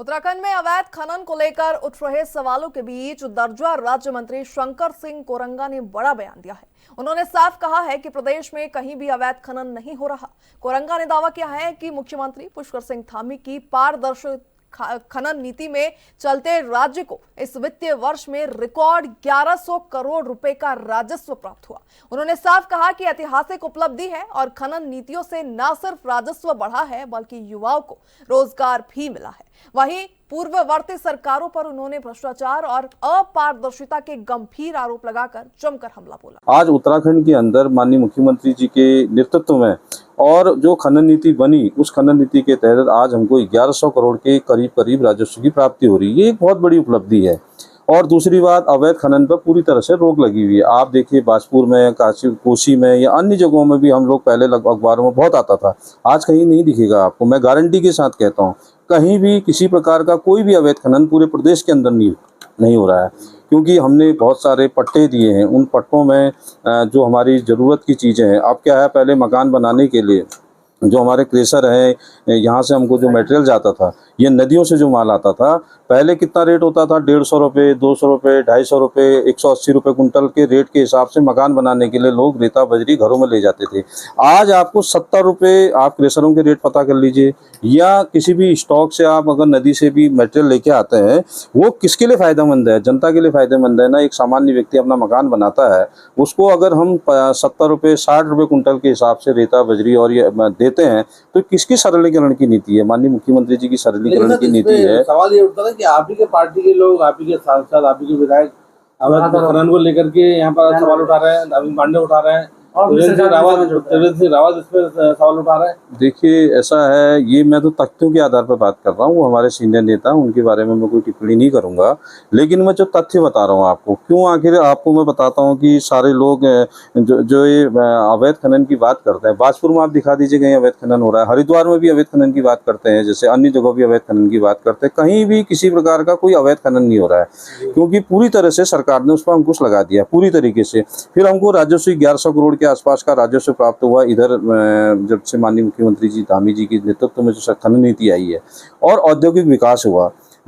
उत्तराखंड में अवैध खनन को लेकर उठ रहे सवालों के बीच दर्जा राज्य मंत्री शंकर सिंह कोरंगा ने बड़ा बयान दिया है। उन्होंने साफ कहा है कि प्रदेश में कहीं भी अवैध खनन नहीं हो रहा। कोरंगा ने दावा किया है कि मुख्यमंत्री पुष्कर सिंह धामी की पारदर्शी खनन नीति में चलते राज्य को इस वित्तीय वर्ष में रिकॉर्ड 1100 करोड़ रुपए का राजस्व प्राप्त हुआ। उन्होंने साफ कहा कि ऐतिहासिक उपलब्धि है और खनन नीतियों से न सिर्फ राजस्व बढ़ा है बल्कि युवाओं को रोजगार भी मिला है। वहीं पूर्ववर्ती सरकारों पर उन्होंने भ्रष्टाचार और अपारदर्शिता के गंभीर आरोप लगाकर जमकर हमला बोला। आज उत्तराखंड के अंदर माननीय मुख्यमंत्री जी के नेतृत्व में और जो खनन नीति बनी, उस खनन नीति के तहत आज हमको 1100 करोड़ के करीब राजस्व की प्राप्ति हो रही है। ये एक बहुत बड़ी उपलब्धि है। और दूसरी बात, अवैध खनन पर पूरी तरह से रोक लगी हुई है। आप देखिए, बाजपुर में, कोसी में या अन्य जगहों में भी हम लोग पहले अखबारों में बहुत आता था, आज कहीं नहीं दिखेगा आपको। मैं गारंटी के साथ कहता हूँ, कहीं भी किसी प्रकार का कोई भी अवैध खनन पूरे प्रदेश के अंदर नहीं हो रहा है, क्योंकि हमने बहुत सारे पट्टे दिए हैं। उन पट्टों में जो हमारी ज़रूरत की चीज़ें हैं, अब क्या है, पहले मकान बनाने के लिए जो हमारे क्रेशर है, यहाँ से हमको जो मटेरियल जाता था, ये नदियों से जो माल आता था, पहले कितना रेट होता था, 150 रुपये, 200 रुपये, 250 रुपये, 180 रुपये कुंटल के रेट के हिसाब से मकान बनाने के लिए लोग रेता बजरी घरों में ले जाते थे। आज आपको 70 रुपये, आप क्रेशरों के रेट पता कर लीजिए, या किसी भी स्टॉक से आप अगर नदी से भी मटेरियल लेके आते हैं, वो किसके लिए फ़ायदेमंद है? जनता के लिए फ़ायदेमंद है ना। एक सामान्य व्यक्ति अपना मकान बनाता है, उसको अगर हम 70 रुपये, 60 रुपये कुंटल के हिसाब से रेता बजरी और ये देते हैं, तो किसकी सरलीकरण की नीति है? माननीय मुख्यमंत्री जी की सरलीकरण की नीति है। सवाल ये उठता है कि आप ही के पार्टी के लोग, आप ही के सांसद, आप ही के विधायक अवैध खनन को लेकर के यहाँ पर सवाल उठा रहे हैं, नवीन पांडे उठा रहे हैं, त्रिवेंद्र सिंह रावत इस पर सवाल उठा रहे हैं। देखिए, ऐसा है, ये मैं तो तथ्यों के आधार पर बात कर रहा हूँ। वो हमारे सीनियर नेता, उनके बारे में मैं कोई टिप्पणी नहीं करूँगा, लेकिन मैं जो तथ्य बता रहा हूँ आपको, क्यों आखिर आपको मैं बताता हूँ कि सारे लोग जो ये अवैध खनन की बात करते हैं, बाजपुर में आप दिखा दीजिए कहीं अवैध खनन हो रहा है, हरिद्वार में भी अवैध खनन की बात करते हैं, जैसे अन्य जगहों भी अवैध खनन की बात करते हैं, कहीं भी किसी प्रकार का कोई अवैध खनन नहीं हो रहा है, क्योंकि पूरी तरह से सरकार ने उस पर अंकुश लगा दिया पूरी तरीके से। फिर हमको राजस्व 1100 करोड़ के आसपास का राजस्व प्राप्त हुआ। इधर जब से माननीय मुख्यमंत्री जी धामी जी के नेतृत्व में जो खनन नीति आई है और औद्योगिक विकास हुआ,